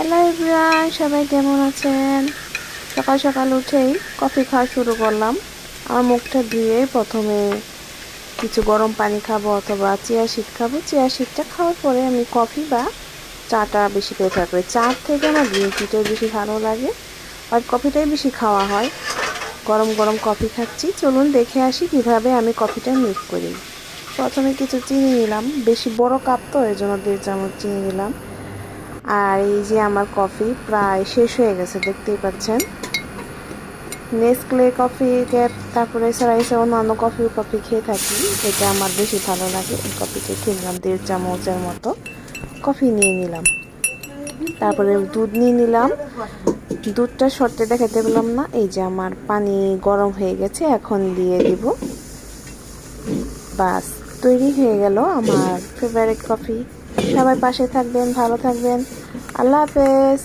Hello everyone, সবাই কেমন আছেন? সকাল সকাল উঠেই কফি খাওয়া শুরু করলাম। আমার মুখটা ধুয়ে প্রথমে কিছু গরম পানি খাবো অথবা চিয়া সিড খাবো। চিয়া সিডটা খাওয়ার পরে আমি কফি বা চাটা বেশি প্রেফার করি। চা থেকে আমার গ্রিন টিটাই বেশি ভালো লাগে, আর কফিটাই বেশি খাওয়া হয়। গরম গরম কফি খাচ্ছি, চলুন দেখে আসি কিভাবে আমি কফিটা মেক করি। প্রথমে কিছু চিনি নিলাম, বেশি বড় কাপ তো এর জন্য 1.5 চামচ চিনি নিলাম। আর এই যে আমার কফি প্রায় শেষ হয়ে গেছে, দেখতেই পাচ্ছেন। নেসক্লে কফি ক্যাপ, তারপরে এছাড়া অন্যান্য কফি খেয়ে থাকি, এটা আমার বেশি ভালো লাগে। এই কফিটা কিনলাম 1.5 চামচের মতো কফি নিয়ে নিলাম। তারপরে দুধ নিয়ে নিলাম। দুধটা শর্তে দেখাতে পেলাম না। এই যে আমার পানি গরম হয়ে গেছে, এখন দিয়ে দিব। বাস, তৈরি হয়ে গেল আমার ফেভারিট কফি। সবাই পাশে থাকবেন, ভালো থাকবেন। আল্লাহ হাফেজ।